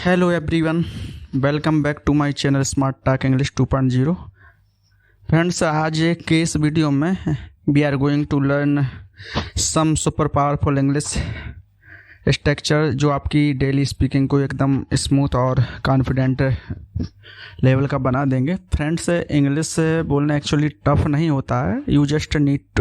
Hello everyone, welcome back to my channel Smart Talk English 2.0. Friends, आज के इस video में we are going to learn some super powerful English structure जो आपकी daily speaking को एकदम स्मूथ और कॉन्फिडेंट लेवल का बना देंगे. फ्रेंड्स, इंग्लिश बोलना एक्चुअली टफ नहीं होता है. You just need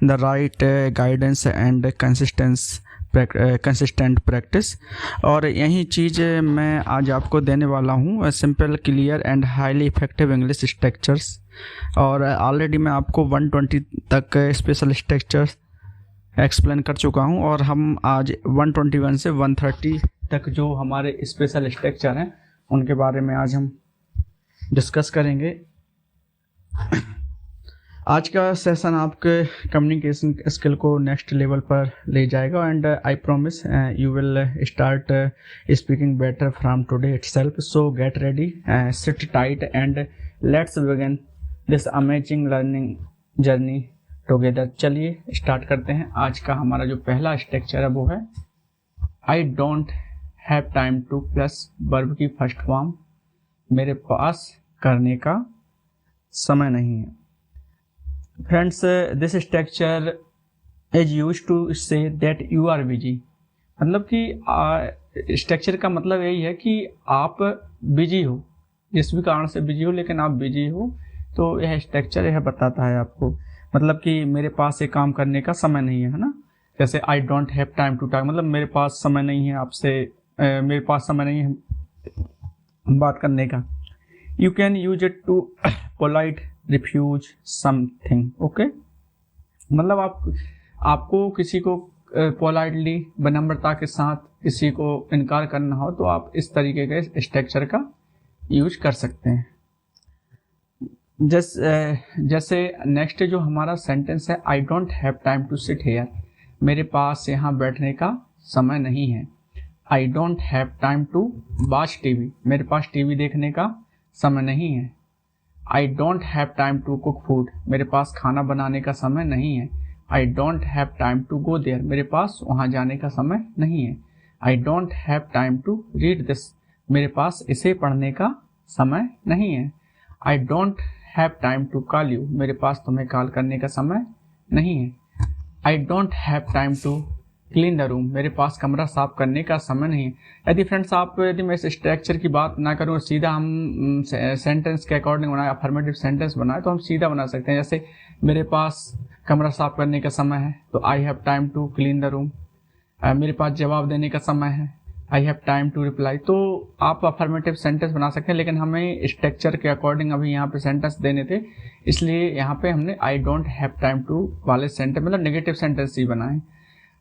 the right guidance and consistent practice. और यही चीज़ मैं आज आपको देने वाला हूँ, simple, clear and highly effective English structures. और ऑलरेडी मैं आपको 120 तक स्पेशल स्ट्रक्चर्स एक्सप्लेन कर चुका हूँ और हम आज 121 से 130 तक जो हमारे स्पेशल स्ट्रक्चर हैं उनके बारे में आज हम डिस्कस करेंगे. आज का सेशन आपके कम्युनिकेशन स्किल को नेक्स्ट लेवल पर ले जाएगा and I promise you will start speaking better from today itself. So get ready, seat tight and let's begin this amazing learning journey together. चलिए स्टार्ट करते हैं. आज का हमारा जो पहला स्ट्रक्चर है वो है I don't have time to plus verb की फर्स्ट फॉर्म. मेरे पास करने का समय नहीं है. Friends, this structure is use to say that you are busy. मतलब कि स्ट्रक्चर का मतलब यही है कि आप बिजी हो, जिस भी कारण से बिजी हो, लेकिन आप बिजी हो. तो यह स्ट्रक्चर यह बताता है आपको, मतलब कि मेरे पास ये काम करने का समय नहीं है ना. जैसे I don't have time to talk, मतलब मेरे पास समय नहीं है आपसे, मेरे पास समय नहीं है बात करने का. You can use it to polite refuse something. Okay, मतलब आपको किसी को पोलाइटली विनम्रता के साथ किसी को इनकार करना हो तो आप इस तरीके के स्ट्रक्चर का यूज कर सकते हैं. जैसे नेक्स्ट जो हमारा सेंटेंस है, I don't have time to sit here. मेरे पास यहाँ बैठने का समय नहीं है. I don't have time to watch TV. मेरे पास टीवी देखने का समय नहीं है. I don't have time to cook food. मेरे पास खाना बनाने का समय नहीं है. I don't have time to go there. मेरे पास वहाँ जाने का समय नहीं है. I don't have time to read this. मेरे पास इसे पढ़ने का समय नहीं है. I don't have time to call you. मेरे पास तुम्हें कॉल करने का समय नहीं है. I don't have time to clean the room. मेरे पास कमरा साफ करने का समय नहीं है. यदि मैं इस स्ट्रक्चर की बात ना करूँ, सीधा हम सेंटेंस के अकॉर्डिंग बनाए, अफर्मेटिव सेंटेंस बनाए, तो हम सीधा बना सकते हैं. जैसे मेरे पास कमरा साफ करने का समय है तो I have time to clean the room. मेरे पास जवाब देने का समय है, I have time to reply. तो आप अफर्मेटिव सेंटेंस बना सकते हैं, लेकिन हमें स्ट्रक्चर के अकॉर्डिंग अभी यहाँ पे सेंटेंस देने थे, इसलिए यहाँ पे हमने I don't have time to वाले सेंटेंस, मतलब नेगेटिव सेंटेंस ही बनाए.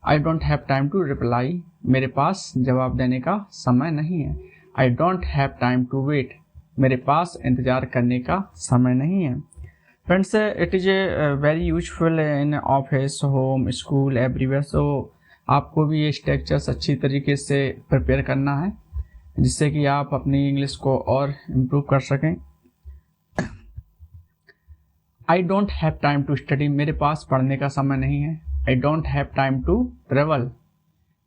I don't have time to reply. मेरे पास जवाब देने का समय नहीं है. I don't have time to wait. मेरे पास इंतजार करने का समय नहीं है. Friends, it is very useful in office, home, school, everywhere. So आपको भी ये स्ट्रक्चर्स अच्छी तरीके से प्रिपेयर करना है जिससे कि आप अपनी इंग्लिश को और इम्प्रूव कर सकें. I don't have time to study. मेरे पास पढ़ने का समय नहीं है. I don't have time to travel.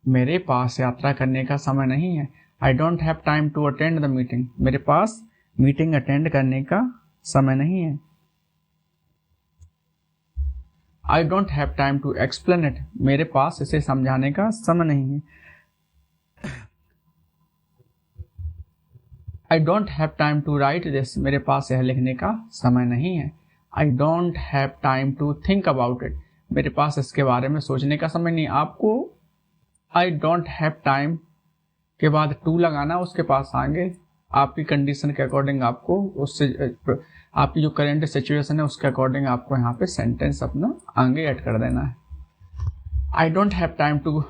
मेरे पास यात्रा करने का समय नहीं है. I don't have time to attend the meeting. मेरे पास मीटिंग अटेंड करने का समय नहीं है. I don't have time to explain it. मेरे पास इसे समझाने का समय नहीं है. I don't have time to write this. मेरे पास यह लिखने का समय नहीं है. I don't have time to think about it. मेरे पास इसके बारे में सोचने का समय नहीं. आपको आई डोंट हैव टाइम के बाद टू लगाना, उसके पास आगे आपकी कंडीशन के अकॉर्डिंग आपको उससे आपकी जो करेंट सिचुएशन है उसके अकॉर्डिंग आपको यहाँ पे सेंटेंस अपना आगे ऐड कर देना है. I don't have time to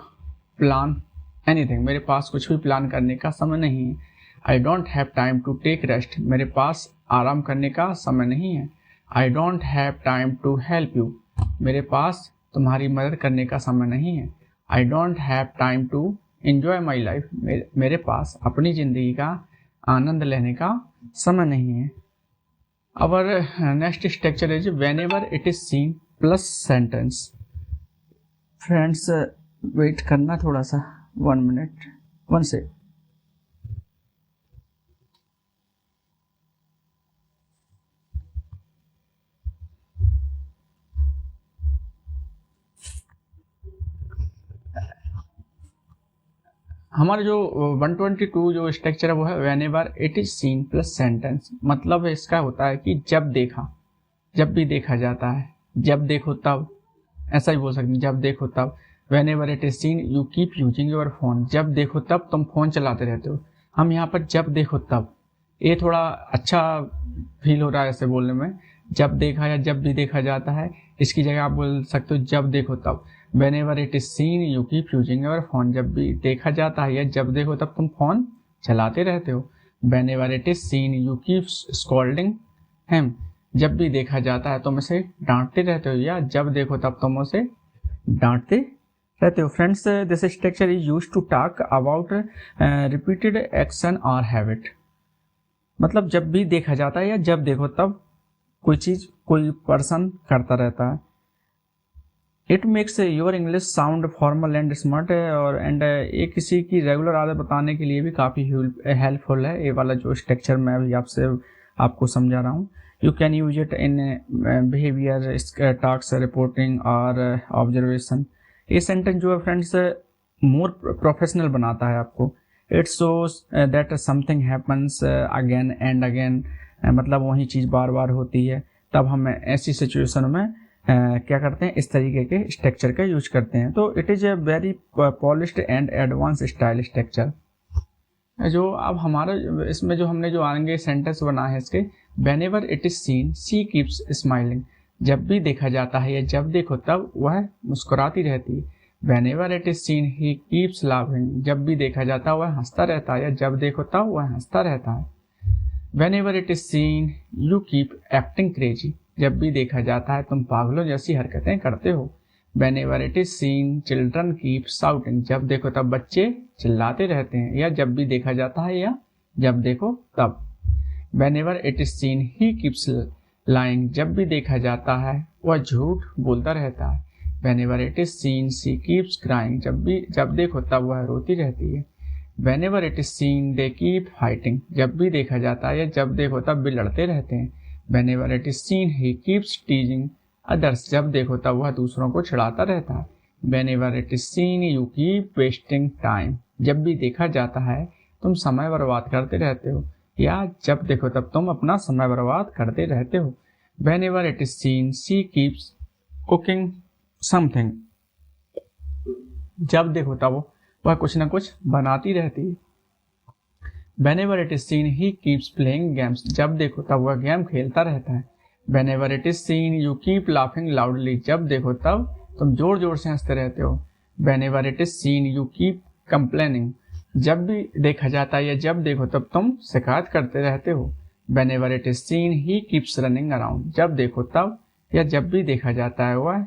plan anything. मेरे पास कुछ भी प्लान करने का समय नहीं है. I don't have time to take rest. मेरे पास आराम करने का समय नहीं है. I don't have time to help you. मेरे पास तुम्हारी मदद करने का समय नहीं है. I don't have time to enjoy my life. मेरे पास अपनी ज़िंदगी का आनंद लेने का समय नहीं है. Our next structure is whenever it is seen plus sentence. Friends, wait करना थोड़ा सा, 1 मिनट, 1 से. हमारा जो 122 जो स्ट्रक्चर है वो है when ever it is seen plus sentence. मतलब इसका होता है कि जब देखा, जब भी देखा जाता है, जब देखो तब, ऐसा ही बोल सकते हैं, जब देखो तब। When ever it is seen you keep using your phone. जब देखो तब तुम फोन चलाते रहते हो। हम यहाँ पर जब देखो तब, ये थोड़ा अच्छा फील हो रहा है ऐसे बोलने में। जब देखा या जब भी देखा जाता है, इसकी जगह आप बोल सकते हो जब देखो तब। When ever it is seen you keep using your phone. जब भी देखा जाता है या जब देखो तब तुम फोन चलाते रहते हो। When ever it is seen you keep scolding him. जब भी देखा जाता है तुम उसे डांटते रहते हो, या जब देखो तब तुम उसे डांटते रहते हो। Friends, this structure is used to talk about repeated action और हैबिट। मतलब जब भी देखा जाता है या जब देखो तब कोई चीज कोई पर्सन करता रहता है। It makes your English sound formal and smart. और ये किसी की रेगुलर आदत बताने के लिए भी काफ़ी हेल्पफुल है। ये वाला जो स्ट्रक्चर मैं अभी आपको समझा रहा हूँ। You can use it in behaviour, task reporting और ऑब्जर्वेशन। ये सेंटेंस जो है फ्रेंड्स मोर प्रोफेशनल बनाता है आपको। It shows that something happens again and again. मतलब वही चीज़ बार बार होती है, तब हम ऐसी सिचुएशन में क्या करते हैं, इस तरीके के स्ट्रक्चर का यूज करते हैं। तो it is a very polished and advance style structure. जो अब हमारा इसमें जो हमने जो आगे सेंटेंस बना है इसके, when ever it is scene she keeps smiling. जब भी देखा जाता है या जब देखो तब वह मुस्कुराती रहती है। When ever it is scene he keeps laughing. जब भी देखा जाता है वह हंसता रहता है, या जब देखो तब वह हंसता रहता है। When ever it is seen you keep acting crazy. जब भी देखा जाता है तुम पागलों जैसी हरकतें करते हो। When ever it is scene children keep shouting. जब देखो तब बच्चे चिल्लाते रहते हैं, या जब भी देखा जाता है या जब देखो तब। When ever it is scene he keeps lying. जब भी देखा जाता है वह झूठ बोलता रहता है। When ever it is scene she keeps crying. जब देखो तब वह रोती रहती है। When ever it is scene they keep fighting. जब भी देखा जाता है या जब देखो तब भी लड़ते रहते हैं। When ever it is scene he keeps टीजिंग others. जब देखो तब वह दूसरों को चिढ़ाता रहता है। When ever it is seen you keep wasting time. जब भी देखा जाता है तुम समय बर्बाद करते रहते हो, या जब देखो तब तुम अपना समय बर्बाद करते रहते हो। When ever it is scene she keeps cooking something. जब देखो तब वह कुछ ना कुछ बनाती रहती है। When ever it is scene he keeps playing games. जब देखो तब वह गेम खेलता रहता है। When ever it is seen you keep laughing loudly. जब देखो तब तुम जोर जोर से हंसते रहते हो। When ever it is seen you keep complaining. जब भी देखा जाता है या जब देखो तब तुम शिकायत करते रहते हो। When ever it is scene he keeps running around. जब देखो तब या जब भी देखा जाता है वह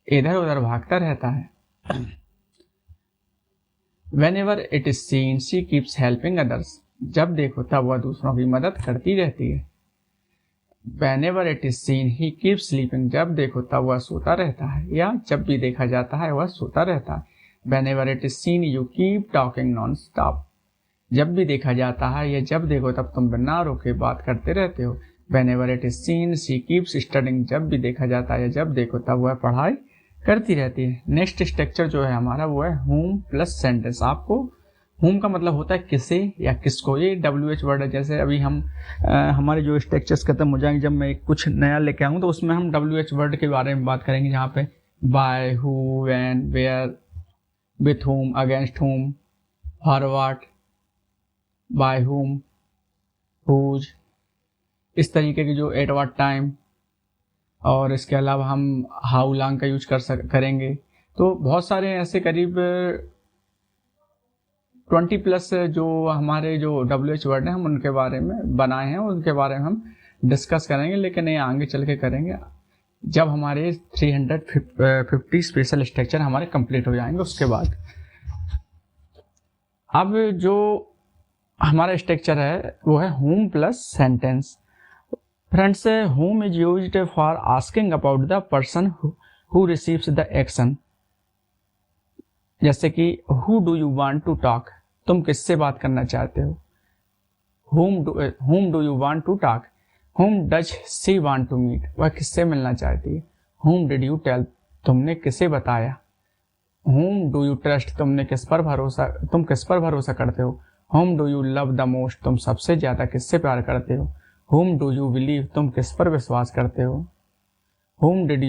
इधर उधर भागता रहता है। When ever it is scene she keeps helping others. जब देखो तब वह दूसरों की मदद करती रहती है। When ever it is scene he keeps sleeping. जब देखो तब वह सोता रहता है, या जब भी देखा जाता है वह सोता रहता है। When ever it is seen you keep talking non stop. जब भी देखा जाता है या जब देखो तब तुम बिना रोके बात करते रहते हो। When ever it is scene she keeps studying. जब भी देखा जाता है या जब देखो तब वह पढ़ाई करती रहती है। नेक्स्ट स्ट्रक्चर जो है हमारा वो है होम प्लस सेंटेंस। आपको होम का मतलब होता है किसे या किसको। ये WH वर्ड है। जैसे अभी हम हमारे जो स्ट्रक्चर्स खत्म हो जाएंगे, जब मैं कुछ नया लेके आऊँ तो उसमें हम WH वर्ड के बारे में बात करेंगे, जहाँ पे by, who, when, where, with whom, against whom, for what, by whom, whose, इस तरीके की जो एट व्हाट टाइम। और इसके अलावा हम हाउ लॉन्ग का यूज करेंगे। तो बहुत सारे ऐसे करीब 20+ जो हमारे जो WH वर्ड हैं हम उनके बारे में बनाए हैं, उनके बारे में हम डिस्कस करेंगे, लेकिन ये आगे चल के करेंगे जब हमारे 350 स्पेशल स्ट्रक्चर हमारे कंप्लीट हो जाएंगे उसके बाद। अब जो हमारा स्ट्रक्चर है वो है whom plus sentence. Friends, whom is used for asking about the person who receives the action. जैसे कि who do you want to talk, तुम किससे बात करना चाहते हो। whom do you want to talk, whom does she want to meet, वह किससे मिलना चाहती है। whom did you tell, तुमने किसे बताया। whom do you trust, तुम किस पर भरोसा करते हो। whom do you love the most, तुम सबसे ज्यादा किससे प्यार करते हो। whom do you believe, तुम किस पर विश्वास करते हो। whom did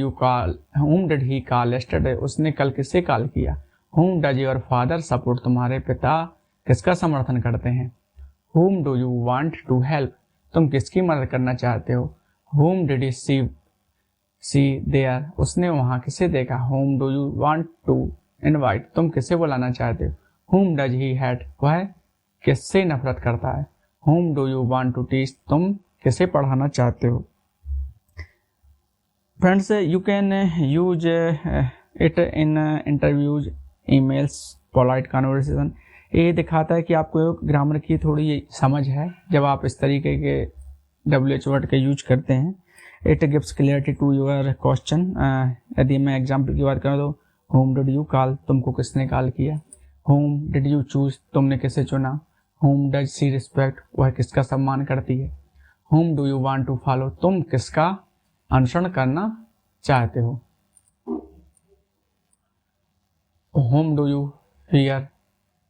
he call yesterday, उसने कल किससे कॉल किया। whom does your father support, तुम्हारे पिता किसका समर्थन करते हैं। whom do you want to help, तुम किसकी मदद करना चाहते हो। whom did he see there, उसने वहां किसे देखा। whom do you want to invite, तुम किसे बुलाना चाहते हो। whom does he hate, वह किससे नफरत करता है। whom do you want to teach, तुम किसे पढ़ाना चाहते हो। Friends, you can use it in interviews, emails, polite conversation. ये दिखाता है कि आपको ग्रामर की थोड़ी समझ है जब आप इस तरीके के WH वर्ड के यूज करते हैं। It gives clarity to your question. यदि मैं एग्जाम्पल की बात करूँ तो whom did you call, तुमको किसने कॉल किया। whom did you choose, तुमने किसे चुना। whom does she respect, वह किसका सम्मान करती है। whom do you want to follow, तुम किसका अनुसरण करना चाहते हो। whom do you fear,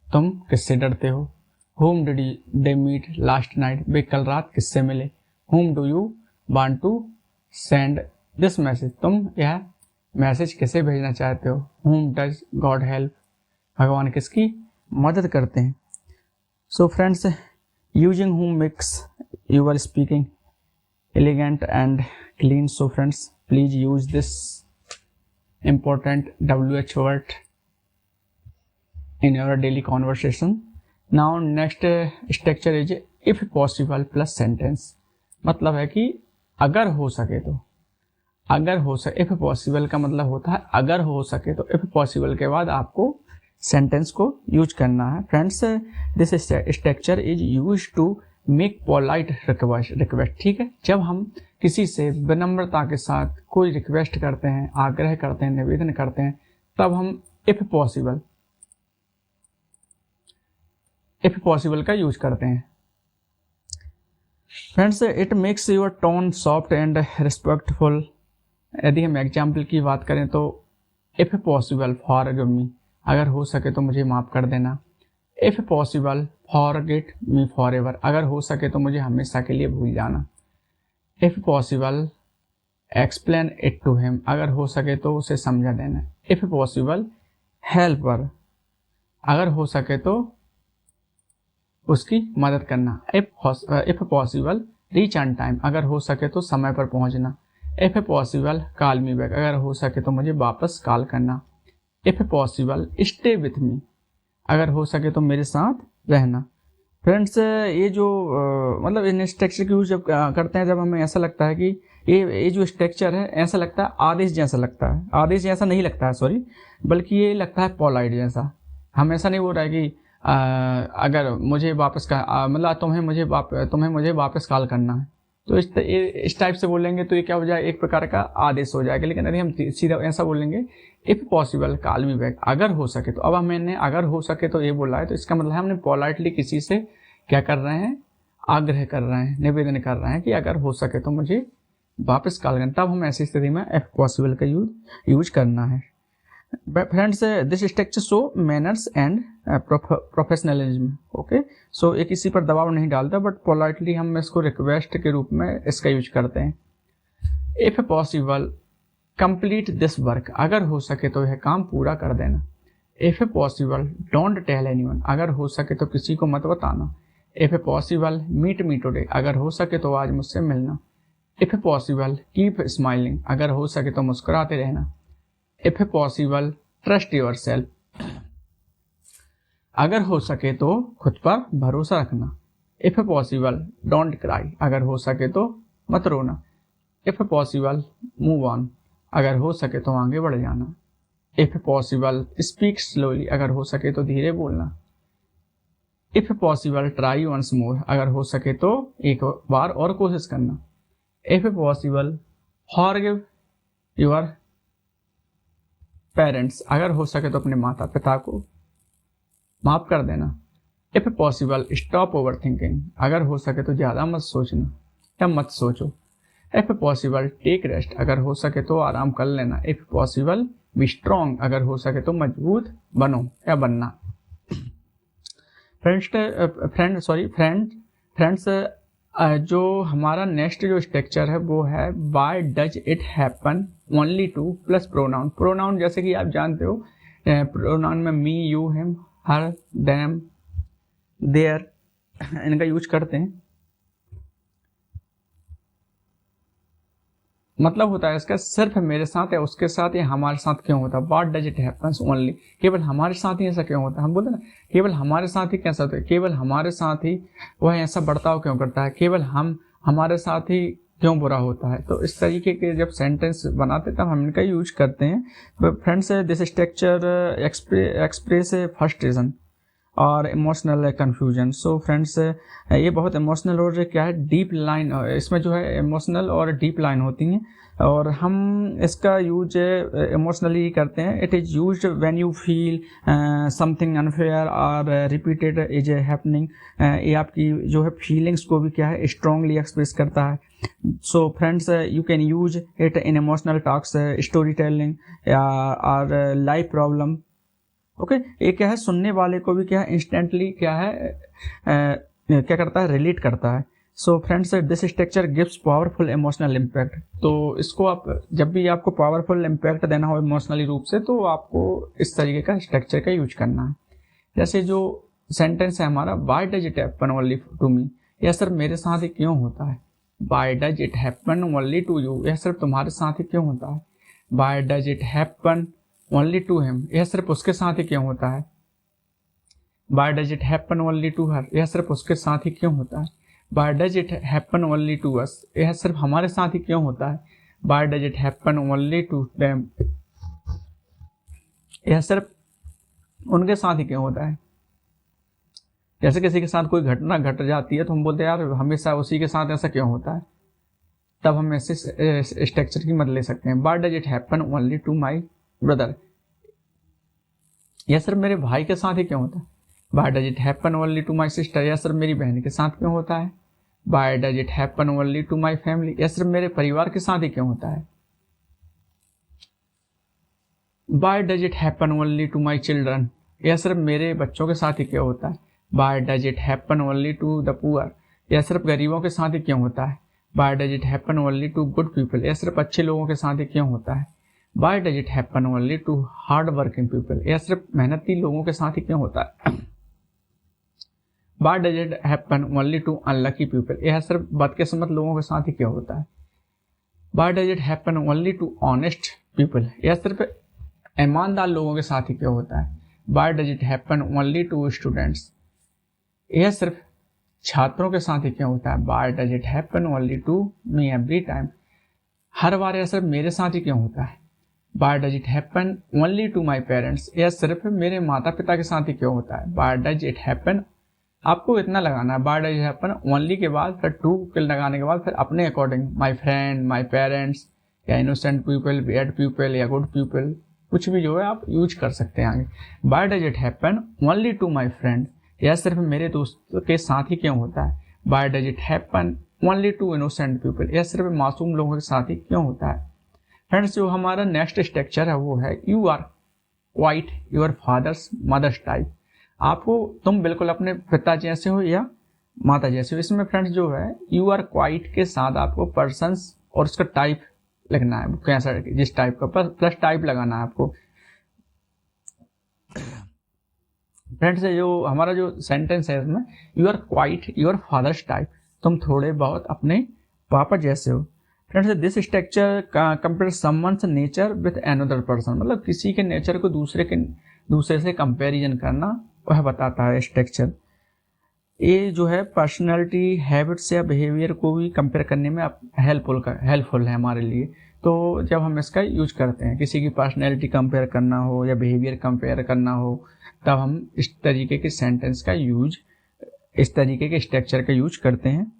तुम किससे डरते हो। whom did they meet last night, वे कल रात किससे मिले। whom do you want to send this message, तुम यह मैसेज किसे भेजना चाहते हो। whom does God help, भगवान किसकी मदद करते हैं। So friends, using whom makes your speaking elegant and clean. So friends, please use this important WH word in your daily conversation. Now next structure is if possible plus sentence. मतलब है कि अगर हो सके तो, if possible का मतलब होता है अगर हो सके तो। if possible के बाद आपको सेंटेंस को यूज करना है। Friends, this structure is use to make polite request. ठीक है, जब हम किसी से विनम्रता के साथ कोई रिक्वेस्ट करते हैं, आग्रह करते हैं, निवेदन करते हैं, तब हम इफ पॉसिबल का यूज करते हैं। Friends, it makes your tone soft and respectful. यदि हम एग्जाम्पल की बात करें तो इफ पॉसिबल फॉरगिव मी, अगर हो सके तो मुझे माफ कर देना। If possible forget me forever, अगर हो सके तो मुझे हमेशा के लिए भूल जाना। If possible explain it to him, अगर हो सके तो उसे समझा देना। इफ पॉसिबल हेल्प हर, अगर हो सके तो उसकी मदद करना। If possible reach on time, अगर हो सके तो समय पर पहुंचना। If possible call me back, अगर हो सके तो मुझे वापस कॉल करना। If possible stay with me, अगर हो सके तो मेरे साथ रहना। फ्रेंड्स, ये जो मतलब इन स्ट्रक्चर की यूज जब करते हैं, जब हमें ऐसा लगता है कि ये जो स्ट्रक्चर है ऐसा लगता है आदेश जैसा लगता है। आदेश जैसा नहीं लगता है, सॉरी, बल्कि ये लगता है पोलाइट जैसा। हम ऐसा नहीं बोल रहा है कि अगर मुझे वापस मतलब तुम्हें मुझे वापस कॉल करना है, तो इस टाइप से बोलेंगे तो ये क्या हो जाए, एक प्रकार का आदेश हो जाएगा। लेकिन यदि हम सीधा ऐसा बोलेंगे if possible call me back, अगर हो सके तो। अब हमने अगर हो सके तो ये बोला है, तो इसका मतलब है हमने पोलाइटली किसी से क्या कर रहे हैं, आग्रह कर रहे हैं, निवेदन कर रहे हैं कि अगर हो सके तो मुझे वापस कॉल करना। तब हम ऐसी स्थिति में इफ पॉसिबल का यूज करना है। Friends, this structure show manners and professionalism. Okay, so ये किसी पर दबाव नहीं डालता, बट पोलाइटली हम इसको रिक्वेस्ट के रूप में इसका यूज करते हैं। If possible complete this work, अगर हो सके तो यह काम पूरा कर देना। If possible don't tell anyone, अगर हो सके तो किसी को मत बताना। If possible meet me today, अगर हो सके तो आज मुझसे मिलना। इफ पॉसिबल कीप स्माइलिंग, अगर हो सके तो मुस्कुराते रहना। इफ पॉसिबल ट्रस्ट योरसेल्फ, अगर हो सके तो खुद पर भरोसा रखना। इफ पॉसिबल डोंट क्राई, अगर हो सके तो मत रोना। इफ पॉसिबल मूव ऑन, अगर हो सके तो आगे बढ़ जाना। इफ पॉसिबल स्पीक स्लोली, अगर हो सके तो धीरे बोलना। If possible try once more, अगर हो सके तो एक बार और कोशिश करना। If possible forgive your parents, अगर हो सके तो अपने माता पिता को माफ कर देना। If possible stop over thinking, अगर हो सके तो ज्यादा मत सोचना या मत सोचो। इफ पॉसिबल टेक रेस्ट, अगर हो सके तो आराम कर लेना। इफ पॉसिबल बी स्ट्रॉन्ग, अगर हो सके तो मजबूत बनो या बनना। फ्रेंड्स, जो हमारा नेक्स्ट जो स्ट्रक्चर है वो है why does it happen only to plus pronoun. Pronoun जैसे कि आप जानते हो, प्रोनाउन में me, you, him, her, them, their इनका यूज करते हैं। मतलब होता है इसका सिर्फ मेरे साथ या उसके साथ या हमारे साथ क्यों होता है। What does it happens only, केवल हमारे साथ ही ऐसा क्यों होता है। हम बोलते हैं ना केवल हमारे साथ ही कैसा होता है, केवल हमारे साथ ही वह ऐसा बर्ताव क्यों करता है, केवल हमारे साथ ही क्यों बुरा होता है। तो इस तरीके के जब सेंटेंस बनाते तब हम इनका यूज करते हैं। Friends, this structure express first reason और इमोशनल कन्फ्यूजन। सो फ्रेंड्स, ये बहुत इमोशनल और क्या है डीप लाइन, इसमें जो है इमोशनल और डीप लाइन होती हैं और हम इसका यूज इमोशनली करते हैं। It is used when you feel something unfair और रिपीटेड इज हैपनिंग। ये आपकी जो है फीलिंग्स को भी क्या है स्ट्रांगली एक्सप्रेस करता है। So friends, you can use it in emotional talks, story telling और लाइफ प्रॉब्लम। ओके, ये क्या है सुनने वाले को भी क्या है इंस्टेंटली क्या है क्या करता है, रिलेट करता है। So friends, this structure gives powerful emotional impact. तो इसको आप जब भी आपको पावरफुल इम्पैक्ट देना हो इमोशनली रूप से तो आपको इस तरीके का स्ट्रक्चर का यूज करना है। जैसे जो सेंटेंस है हमारा, why does it happen only to me, यह सिर्फ मेरे साथ ही क्यों होता है। Why does it happen only to you, यह सिर्फ तुम्हारे साथ ही क्यों होता है। Why does it happen only to him, यह सिर्फ उसके साथ ही क्यों होता है। Why does it happen only to her, यह सिर्फ उसके साथ ही क्यों होता है। Why does it happen only to us, यह सिर्फ हमारे साथ ही क्यों होता है। Why does it happen only to them, यह सिर्फ उनके साथ ही क्यों होता है। जैसे किसी के साथ कोई घटना घट जाती है तो हम बोलते हैं यार हमेशा उसी के साथ ऐसा क्यों होता है, तब हम ऐसे स्ट्रक्चर की मदद ले सकते हैं। Why does it happen only to my brother, यह सिर्फ मेरे भाई के साथ ही क्यों होता है। Why does it happen only to my sister, यह सिर्फ मेरी बहन के साथ क्यों होता है। Why does it happen only to my family, यह सिर्फ मेरे परिवार के साथ ही क्यों होता है। Why does it happen only to my children, यह सिर्फ मेरे बच्चों के साथ ही क्यों होता है। Why does it happen only to the poor, यह सिर्फ गरीबों के साथ ही क्यों होता है। Why does it happen only to good people, यह सिर्फ अच्छे लोगों के साथ ही क्यों होता है। Why does it happen only to hard working people, यह सिर्फ मेहनती लोगों के साथ ही क्यों होता है। Why does it happen only to unlucky people, यह सिर्फ बदकिस्मत लोगों के साथ ही क्यों होता है। Why does it happen only to honest people, यह सिर्फ ईमानदार लोगों के साथ ही क्यों होता है। Why does it happen only to students, यह सिर्फ छात्रों के साथ ही क्यों होता है। Why does it happen only to me every time, हर बार यह सिर्फ मेरे साथ ही क्यों होता है। Why does it happen only to my parents, यह सिर्फ मेरे माता पिता के साथ ही क्यों होता है। Why does it happen, आपको इतना लगाना है। Why does it happen only के बाद फिर टू के लगाने के बाद फिर अपने according my friend, my parents या innocent people, bad people या good people कुछ भी जो है आप यूज कर सकते हैं आगे। Why does it happen only to my friend, यह सिर्फ मेरे दोस्तों के साथ ही क्यों होता है। Why does it happen only to innocent people, यह सिर्फ मासूम लोगों के साथ ही क्यों होता है। फ्रेंड्स, जो हमारा नेक्स्ट स्ट्रक्चर है वो है you are quite your father's mother's type. आपको तुम बिल्कुल अपने पिता जैसे हो या माता जैसे हो। इसमें फ्रेंड्स जो है यू आर क्वाइट के साथ आपको पर्सन्स और उसका टाइप लिखना है, कैसा जिस टाइप का प्लस टाइप लगाना है आपको। फ्रेंड्स, जो हमारा जो सेंटेंस है इसमें you are quite your father's type, तुम थोड़े बहुत अपने पापा जैसे हो। Friends, this structure compare someone's nature with another person, मतलब किसी के नेचर को दूसरे से कंपैरिजन करना वह बताता है स्ट्रक्चर। ये जो है पर्सनैलिटी, हैबिट्स या बिहेवियर को भी कंपेयर करने में हेल्पफुल है हमारे लिए। तो जब हम इसका यूज करते हैं, किसी की पर्सनैलिटी कंपेयर करना हो या बिहेवियर कंपेयर करना हो, तब हम इस तरीके के सेंटेंस का यूज, इस तरीके के स्ट्रक्चर का यूज करते हैं।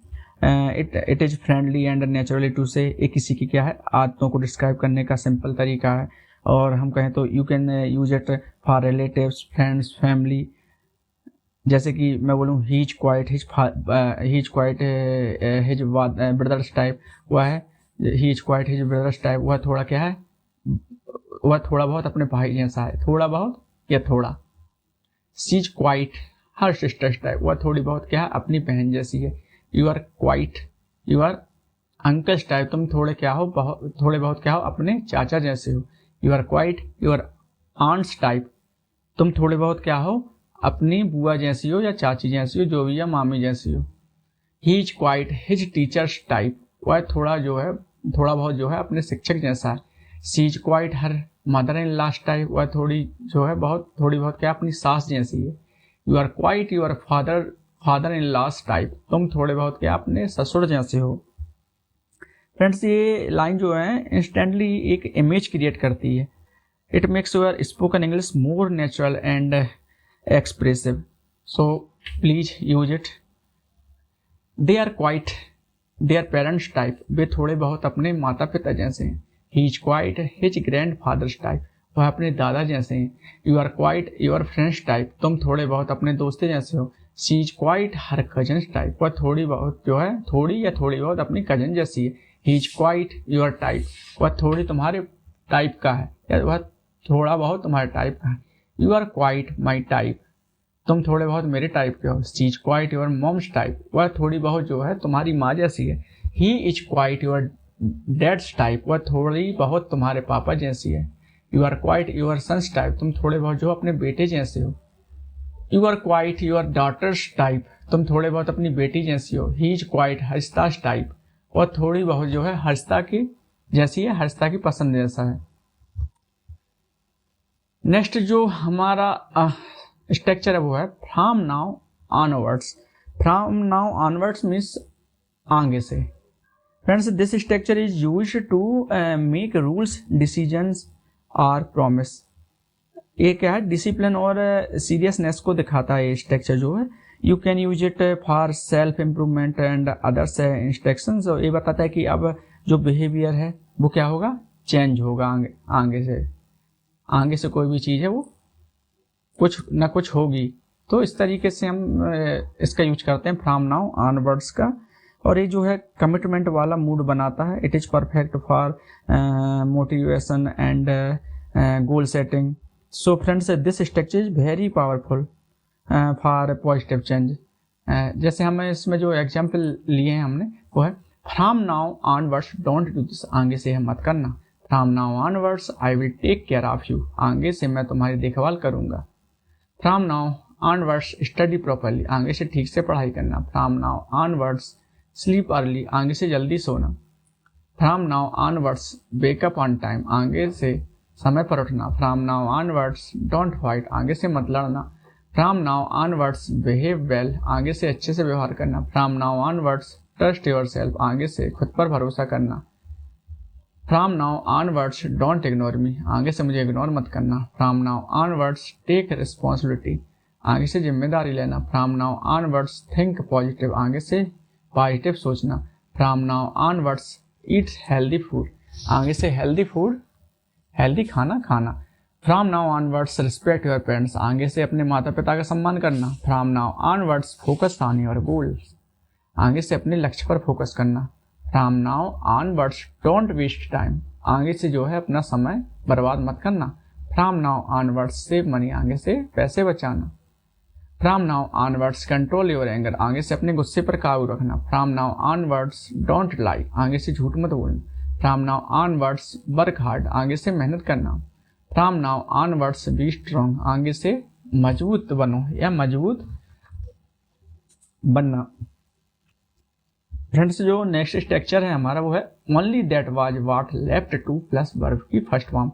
It is friendly and naturally to say, ये किसी की क्या है आदतों को डिस्क्राइब करने का सिंपल तरीका है। और हम कहें तो you can use it for relatives, friends, family. जैसे कि मैं बोलूँ ही is quite his brothers type, वह है he is quite his brothers type, वह थोड़ा क्या है वह थोड़ा बहुत अपने भाई जैसा है, थोड़ा बहुत या थोड़ा। She is quite her sister type, वह थोड़ी बहुत क्या है अपनी बहन जैसी है। You are quite you are uncle's type, तुम थोड़े क्या हो थोड़े बहुत क्या हो अपने चाचा जैसे हो। You are quite you are aunt's type, तुम थोड़े बहुत क्या हो अपनी बुआ जैसी हो या चाची जैसी हो, जो भी, या मामी जैसी हो। He is quite his teacher's type, वह थोड़ा बहुत जो है अपने शिक्षक जैसा है। She is quite her mother in law type, वह थोड़ी बहुत क्या अपनी सास जैसी है। You are quite you are father in law type, तुम थोड़े बहुत क्या अपने ससुर जैसे हो। फ्रेंड्स, ये लाइन जो है इंस्टेंटली एक इमेज क्रिएट करती है। It makes your spoken English more natural and expressive, so please use it. They are quite their parents type, वे थोड़े बहुत अपने माता पिता जैसे हैं। He is quite his grandfather's type, वह अपने दादा जैसे हैं। You are quite your friends type, तुम थोड़े बहुत अपने दोस्ते जैसे हो। She is quite her cousin type, वह थोड़ी बहुत अपनी कजन जैसी है। He is quite your type, वह थोड़ी तुम्हारे टाइप का है या वह थोड़ा बहुत तुम्हारे टाइप का है। You are quite my type, तुम थोड़े बहुत मेरे टाइप के हो। She is quite your mom's type, वह थोड़ी बहुत जो है तुम्हारी माँ जैसी है। He is quite your dad's type, वह थोड़ी बहुत तुम्हारे पापा जैसी है। You are quite your son's type, तुम थोड़े बहुत जो अपने बेटे जैसे हो। You are quite your daughter's type, तुम थोड़े बहुत अपनी बेटी जैसी हो। ही इज क्वाइट हर्षितास टाइप, वह थोड़ी बहुत जो है हर्षिता की जैसी है, हर्षिता की पसंद जैसा है। नेक्स्ट जो हमारा स्ट्रक्चर है वो है from now onwards. From now onwards means आगे से। Friends, this structure is used to make rules, decisions और प्रॉमिस। ये क्या है, डिसिप्लिन और सीरियसनेस को दिखाता है ये स्ट्रक्चर जो है। You can use it for self improvement and others instructions. ये बताता है कि अब जो बिहेवियर है वो क्या होगा, चेंज होगा आगे से कोई भी चीज़ है वो कुछ ना कुछ होगी। तो इस तरीके से हम इसका यूज करते हैं फ्रॉम नाउ ऑनवर्ड्स का। और ये जो है कमिटमेंट वाला मूड बनाता है। It is perfect for motivation and goal setting. So friends, this structure is very powerful for positive change. जैसे हमें इसमें जो एग्जाम्पल लिए हैं हमने वो है from now onwards don't do this, आगे से है मत करना। From now onwards I will take care of you, आगे से मैं तुम्हारी देखभाल करूंगा। From now onwards study properly, आगे से ठीक से पढ़ाई करना। From now onwards sleep early, आगे से जल्दी सोना। From now onwards wake up on time, आगे से समय पर उठना। From now onwards don't fight, आगे से मत लड़ना। From now onwards behave well, आगे से अच्छे से व्यवहार करना। From now onwards trust yourself, आगे से खुद पर भरोसा करना। From now onwards don't ignore me, आगे से मुझे इग्नोर मत करना। From now onwards take responsibility, आगे से जिम्मेदारी लेना। From now onwards think positive, आगे से पॉजिटिव सोचना। From now onwards eat healthy food, आगे से हेल्दी खाना खाना। From now onwards respect your parents, आगे से अपने माता पिता का सम्मान करना। From now onwards focus on your goals, आगे से अपने लक्ष्य पर फोकस करना। From now onwards don't waste time, आगे से जो है अपना समय बर्बाद मत करना। From now onwards save money, आगे से पैसे बचाना। From now onwards control your anger, आगे से अपने गुस्से पर काबू रखना। From now onwards don't lie, आगे से झूठ मत बोलना। From now onwards work hard, आगे से मेहनत करना। From now onwards be strong, आगे से मजबूत बनो या मजबूत बनना। फ्रेंड्स, जो नेक्स्ट स्ट्रक्चर है हमारा वो है only that was what left to plus verb की फर्स्ट फॉर्म,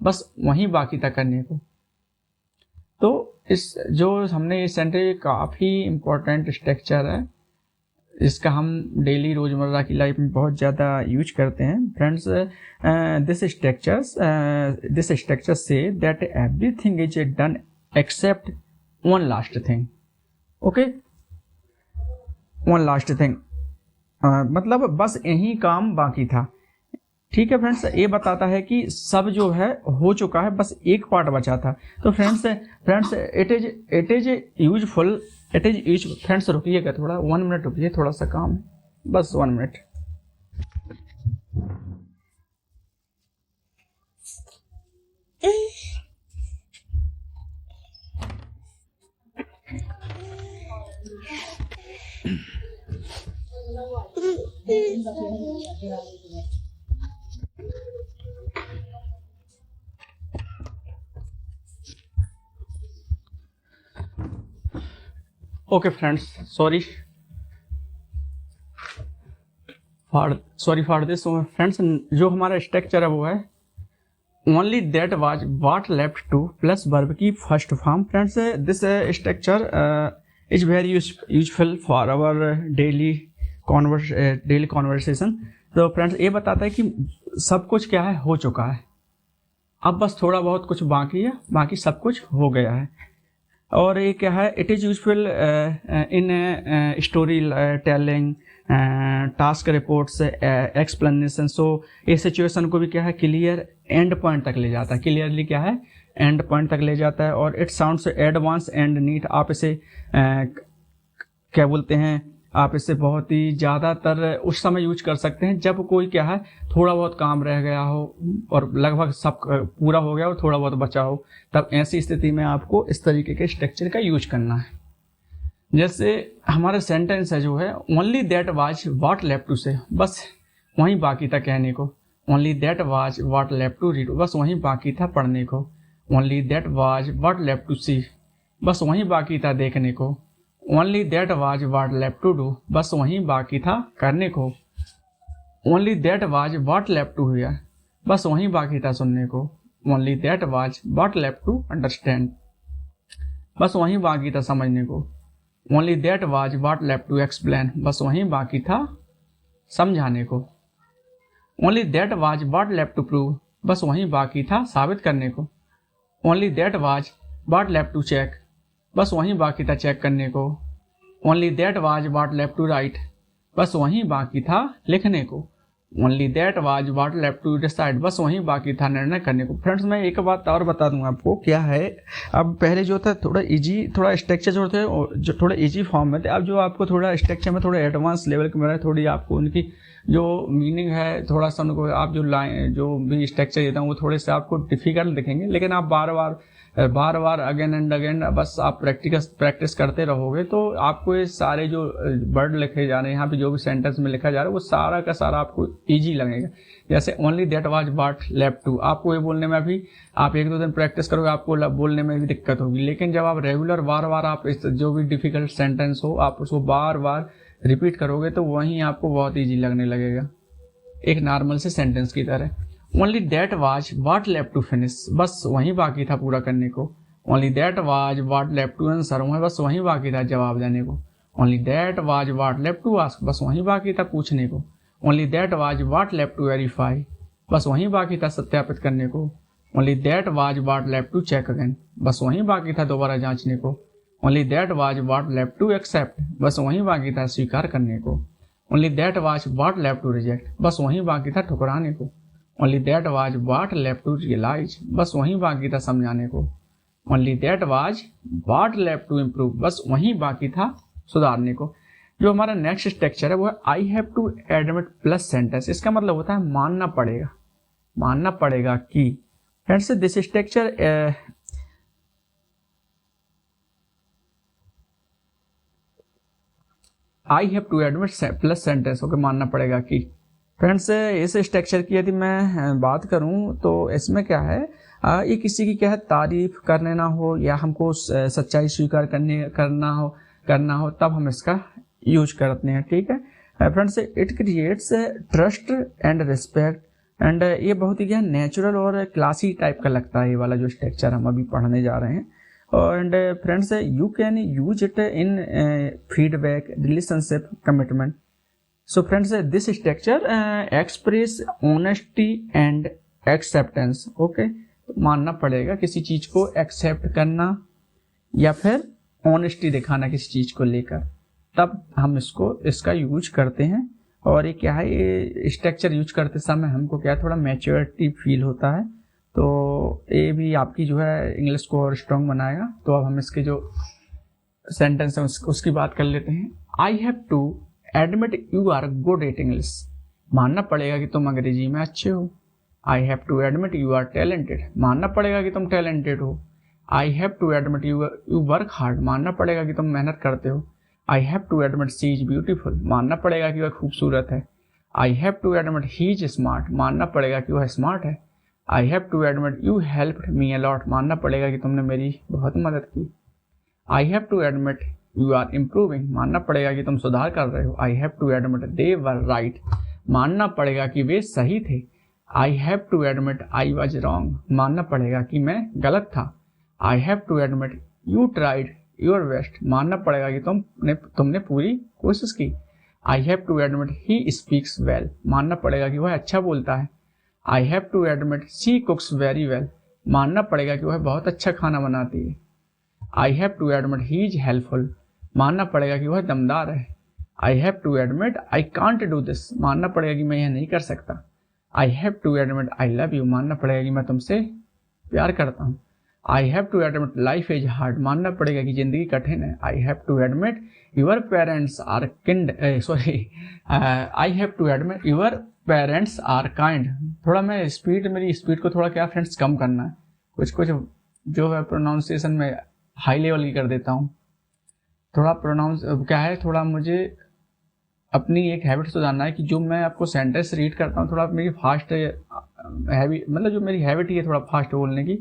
बस वहीं बाकी तक करने को। तो इस जो हमने ये सेंटेंस काफ़ी इंपॉर्टेंट स्ट्रक्चर है, इसका हम डेली रोजमर्रा की लाइफ में बहुत ज़्यादा यूज करते हैं। Friends, this structure say that everything is done except one last thing. Okay, one last thing मतलब बस यही काम बाकी था। ठीक है फ्रेंड्स, ये बताता है कि सब जो है हो चुका है, बस एक पार्ट बचा था। तो friends it is useful friends, रुकिएगा थोड़ा, 1 मिनट रुकिए, थोड़ा सा काम है, बस 1 minute. Okay friends, sorry for this friends. जो हमारा स्ट्रक्चर है वो है only that was what left to plus verb की first form. Friends this structure is very useful for our daily conversation. तो फ्रेंड्स ये बताता है कि सब कुछ क्या है, हो चुका है, अब बस थोड़ा बहुत कुछ बाकी है, बाकी सब कुछ हो गया है। और ये क्या है, it is useful in story telling, task reports, explanation. So ये सिचुएशन को भी क्या है क्लियर एंड पॉइंट तक ले जाता है, क्लियरली क्या है एंड पॉइंट तक ले जाता है। और it sounds advance and neat. आप इसे क्या बोलते हैं, आप इसे बहुत ही ज़्यादातर उस समय यूज कर सकते हैं जब कोई क्या है थोड़ा बहुत काम रह गया हो और लगभग सब पूरा हो गया और थोड़ा बहुत बचा हो, तब ऐसी स्थिति में आपको इस तरीके के स्ट्रक्चर का यूज करना है। जैसे हमारा सेंटेंस है जो है only that was what left to say, बस वहीं बाकी था कहने को। Only that was what left to read, बस वहीं बाकी था पढ़ने को। Only that was what left to see, बस वहीं बाकी था देखने को। Only that was what left to do, बस वहीं बाकी था करने को। Only that was what left to hear, बस वहीं बाकी था सुनने को। Only that was what left to understand, बस वहीं बाकी था समझने को। Only that was what left to explain, बस वहीं बाकी था समझाने को। Only that was what left to prove, बस वहीं बाकी था साबित करने को। Only that was what left to check, बस वहीं बाकी था चेक करने को। Only that was what left to write, बस वहीं बाकी था लिखने को। Only that was what left to decide, बस वहीं बाकी था निर्णय करने को। फ्रेंड्स मैं एक बात और बता दूंगा आपको, क्या है अब पहले जो था थोड़ा इजी, थोड़ा स्ट्रक्चर जो थे जो थोड़ा इजी फॉर्म में थे, अब जो आपको थोड़ा स्ट्रक्चर में थोड़ा एडवांस लेवल के में थोड़ी आपको उनकी जो मीनिंग है थोड़ा सा उनको आप जो लाइन जो भी स्ट्रक्चर देता हूँ वो थोड़े से आपको डिफिकल्ट दिखेंगे, लेकिन आप बार बार अगेन एंड अगेन बस आप प्रैक्टिस करते रहोगे तो आपको ये सारे जो वर्ड लिखे जा रहे हैं यहाँ पे जो भी सेंटेंस में लिखा जा रहा है वो सारा का सारा आपको इजी लगेगा। जैसे only that was what left to, आपको ये बोलने में भी आप 1-2 दिन प्रैक्टिस करोगे आपको बोलने में भी दिक्कत होगी, लेकिन जब आप रेगुलर बार बार आप इस जो भी डिफिकल्ट सेंटेंस हो आप उसको बार बार रिपीट करोगे तो वहीं आपको बहुत ईजी लगने लगेगा, एक नॉर्मल से सेंटेंस की तरह। Only that was what left to finish, बस वहीं बाकी था पूरा करने को। Only that was what left to answer, बस वहीं बाकी था जवाब देने को। Only that was what left to ask, बस वहीं बाकी था पूछने को। Only that was what left to verify, बस वहीं बाकी था सत्यापित करने को। Only that was what left to check again, बस वहीं बाकी था दोबारा जांचने को। Only that was what left to accept, बस वहीं बाकी था स्वीकार करने को। Only that was what left to reject, बस वहीं बाकी था ठुकराने को। Only that was what left to realise, बस वहीं बाकी था समझाने को। Only that was what left to improve, बस वहीं बाकी था सुधारने को। जो हमारा नेक्स्ट स्ट्रक्चर है वो है I have to admit plus sentence. इसका मतलब होता है मानना पड़ेगा, मानना पड़ेगा कि। Friends this structure I have to admit plus sentence होकर मानना पड़ेगा कि। फ्रेंड्स इस स्ट्रक्चर की यदि मैं बात करूं तो इसमें क्या है, ये किसी की क्या है तारीफ करने ना हो या हमको सच्चाई स्वीकार करना हो तब हम इसका यूज करते हैं, ठीक है। Friends it creates trust and respect and ये बहुत ही क्या नेचुरल और क्लासी टाइप का लगता है ये वाला जो स्ट्रक्चर हम अभी पढ़ने जा रहे हैं। And friends you can use it in feedback, relationship, commitment. So friends this structure express honesty and acceptance. Okay, मानना पड़ेगा किसी चीज को एक्सेप्ट करना या फिर ऑनेस्टी दिखाना किसी चीज को लेकर, तब हम इसका यूज करते हैं। और ये क्या है, ये स्ट्रक्चर यूज करते समय हमको क्या थोड़ा मैच्योरिटी फील होता है, तो ये भी आपकी जो है इंग्लिश को और स्ट्रॉन्ग बनाएगा। तो अब हम इसके जो सेंटेंस है उसकी बात कर लेते हैं। I have to admit you are good at English, मानना पड़ेगा कि तुम अंग्रेजी में अच्छे हो। I have to admit you are talented, मानना पड़ेगा कि तुम टैलेंटेड हो। I have to admit you work hard, मानना पड़ेगा कि तुम मेहनत करते हो। I have to admit she is beautiful, मानना पड़ेगा कि वह खूबसूरत है। I have to admit he is smart, मानना पड़ेगा कि वह स्मार्ट है। I have to admit you helped me a lot, मानना पड़ेगा कि तुमने मेरी बहुत मदद की। I have to admit you are improving, मानना पड़ेगा कि तुम सुधार कर रहे हो। I have to admit they were right, मानना पड़ेगा कि वे सही थे। I have to admit I was wrong, मानना पड़ेगा कि मैं गलत था। I have to admit you tried your best, मानना पड़ेगा कि तुमने पूरी कोशिश की। I have to admit he speaks well, मानना पड़ेगा कि वह अच्छा बोलता है। I have to admit she cooks very well, मानना पड़ेगा कि वह बहुत अच्छा खाना बनाती है। I have to admit he is helpful, मानना पड़ेगा कि वह दमदार है। I have to admit I can't do this, मानना पड़ेगा कि मैं यह नहीं कर सकता। I have to admit I love you, मानना पड़ेगा कि मैं तुमसे प्यार करता हूँ। I have to admit life is hard, मानना पड़ेगा कि जिंदगी कठिन है। I have to admit your parents are I have to admit your parents are kind. थोड़ा मैं मेरी स्पीड को थोड़ा क्या फ्रेंड्स कम करना है, कुछ जो है प्रोनाउंसिएशन में हाई लेवल की कर देता हूँ। थोड़ा प्रोनाउंस क्या है, थोड़ा मुझे अपनी एक हैबिट सुधारना है कि जो मैं आपको सेंटेंस रीड करता हूँ थोड़ा मेरी फास्ट मतलब जो मेरी हैबिट है थोड़ा फास्ट बोलने की,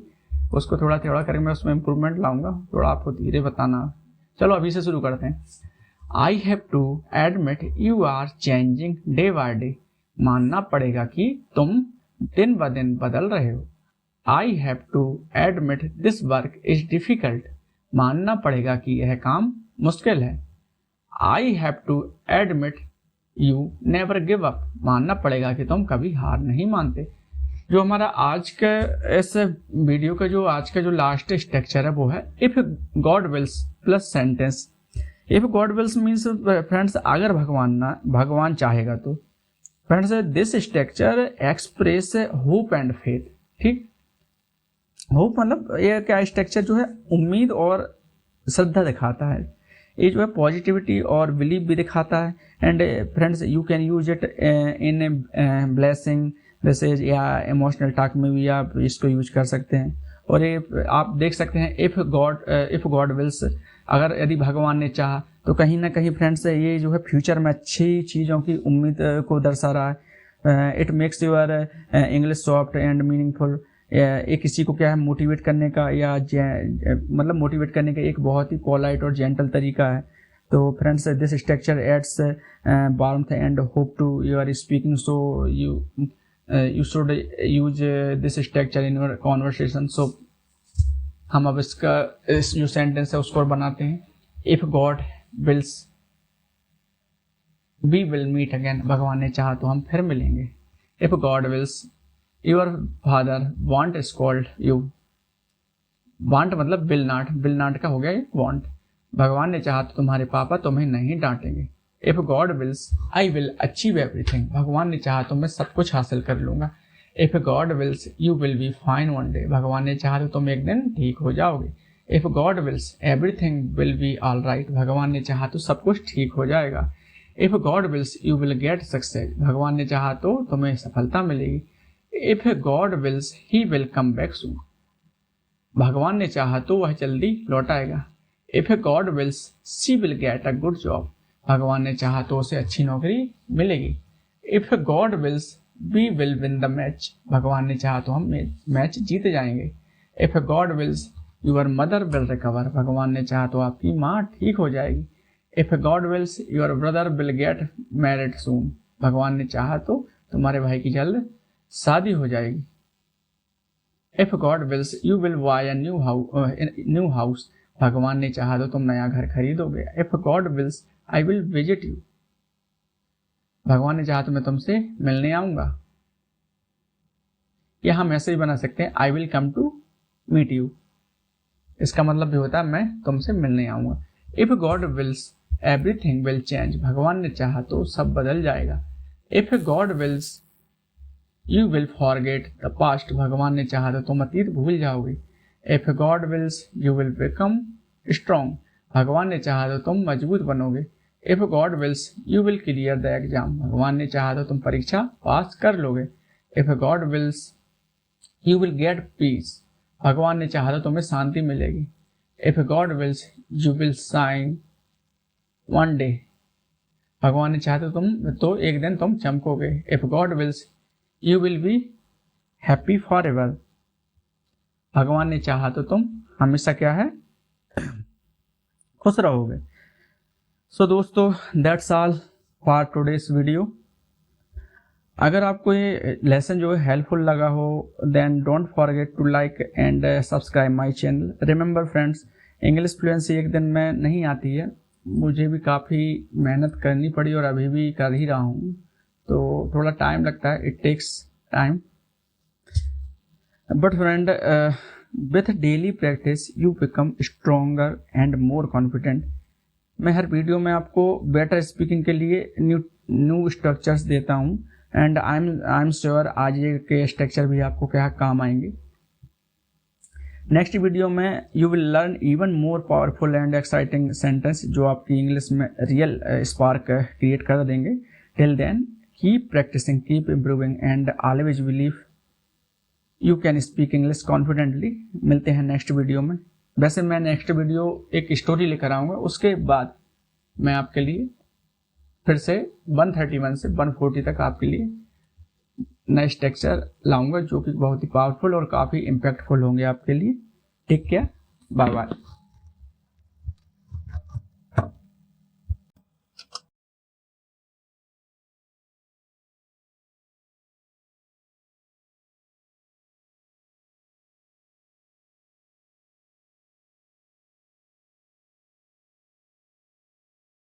उसको थोड़ा थोड़ा करके मैं उसमें इम्प्रूवमेंट लाऊंगा। थोड़ा आपको धीरे बताना। चलो अभी से शुरू करते हैं। I have to admit you are changing day by day, मानना पड़ेगा कि तुम दिन ब दिन बदल रहे हो। I have to admit this work is difficult, मानना पड़ेगा कि यह काम मुश्किल है। I have to admit you never give up, मानना पड़ेगा कि तुम कभी हार नहीं मानते। जो हमारा आज का इस वीडियो का जो आज का जो लास्ट स्ट्रक्चर है वो है if God wills plus sentence. If God wills means friends अगर भगवान चाहेगा तो। Friends this structure express hope and faith. ठीक, होप मतलब ये क्या स्ट्रक्चर जो है उम्मीद और श्रद्धा दिखाता है। ये जो है पॉजिटिविटी और बिलीव भी दिखाता है। And friends you can use it in a blessing message या इमोशनल टॉक में भी आप इसको यूज कर सकते हैं। और ये आप देख सकते हैं इफ गॉड विल्स, अगर यदि भगवान ने चाहा तो कहीं ना कहीं फ्रेंड्स ये जो है फ्यूचर में अच्छी चीज़ों की उम्मीद को दर्शा रहा है। It makes your English soft and meaningful. एक किसी को क्या है मोटिवेट करने का या मतलब मोटिवेट करने का एक बहुत ही पोलाइट और जेंटल तरीका है। तो friends this structure adds warmth and hope to your speaking, so you should use this structure in your conversation। so हम अब इसका इस जो सेंटेंस है उसको बनाते हैं। if God wills we will meet again, भगवान ने चाहा तो हम फिर मिलेंगे। if God wills your father won't scold you, want मतलब will not का हो गया want। भगवान ने चाहा तो तुम्हारे पापा तुम्हें नहीं डांटेंगे। If God wills I will achieve everything, भगवान ने चाहा तो मैं सब कुछ हासिल कर लूंगा। If God wills you will be fine one day, भगवान ने चाहा तो तुम एक दिन ठीक हो जाओगे। If God wills everything will be all right, भगवान ने चाहा तो सब कुछ ठीक हो जाएगा। If God wills you will get success, भगवान ने चाहा तो तुम्हें सफलता मिलेगी। If God wills he will come back soon, भगवान ने चाहा तो वह जल्दी लौट आएगा। If God wills she will get a good job, भगवान ने चाहा तो उसे अच्छी नौकरी मिलेगी। If God Wills we will win the match, भगवान ने चाहा तो हम मैच जीते जाएंगे। If God wills your mother will recover, भगवान ने चाहा तो आपकी माँ ठीक हो जाएगी। If God wills your brother will get married soon, भगवान ने चाहा तो तुम्हारे भाई की जल्द शादी हो जाएगी। If God wills you will buy a new house, भगवान ने चाहा तो तुम नया घर खरीदोगे। If God wills I will visit you, भगवान ने चाहा तो मैं तुमसे मिलने आऊंगा। या हम ऐसे ही बना सकते हैं I will come to meet you, इसका मतलब भी होता है मैं तुमसे मिलने आऊंगा। If God wills everything will change, भगवान ने चाहा तो सब बदल जाएगा। If God wills you will forget the past, भगवान ने चाहा तो तुम अतीत भूल जाओगे। If God wills you will become strong, भगवान ने चाहा तो तुम मजबूत बनोगे। If God wills you will clear the exam, भगवान ने चाहा तो तुम परीक्षा पास कर लोगे। If God wills you will get peace, भगवान ने चाहा तो तुम्हें शांति मिलेगी। If God wills you will shine one day, भगवान ने चाहा तो एक दिन तुम चमकोगे। If God wills you will be happy forever, भगवान ने चाहा तो तुम हमेशा क्या है, खुश रहोगे। सो दोस्तों, that's all for today's video. अगर आपको ये लेसन जो है हेल्पफुल लगा हो, then don't forget to like and subscribe my channel. Remember friends, English fluency एक दिन में नहीं आती है, मुझे भी काफ़ी मेहनत करनी पड़ी और अभी भी कर ही रहा हूँ, तो थोड़ा टाइम लगता है, it takes time. But friend, with daily practice you become stronger and more confident. मैं हर वीडियो में आपको बेटर स्पीकिंग के लिए न्यू स्ट्रक्चर्स देता हूँ, एंड आई एम श्योर आज ये के स्ट्रक्चर भी आपको क्या काम आएंगे। नेक्स्ट वीडियो में you will learn even more powerful and exciting sentence जो आपकी इंग्लिश में रियल स्पार्क क्रिएट कर देंगे। Till then keep practicing, keep improving and always believe you can speak English confidently. मिलते हैं नेक्स्ट वीडियो में। वैसे मैं नेक्स्ट वीडियो एक स्टोरी लेकर आऊँगा, उसके बाद मैं आपके लिए फिर से 131 से 140 तक आपके लिए नए स्ट्रक्चर लाऊंगा जो कि बहुत ही पावरफुल और काफ़ी इम्पैक्टफुल होंगे आपके लिए। Take care, bye bye.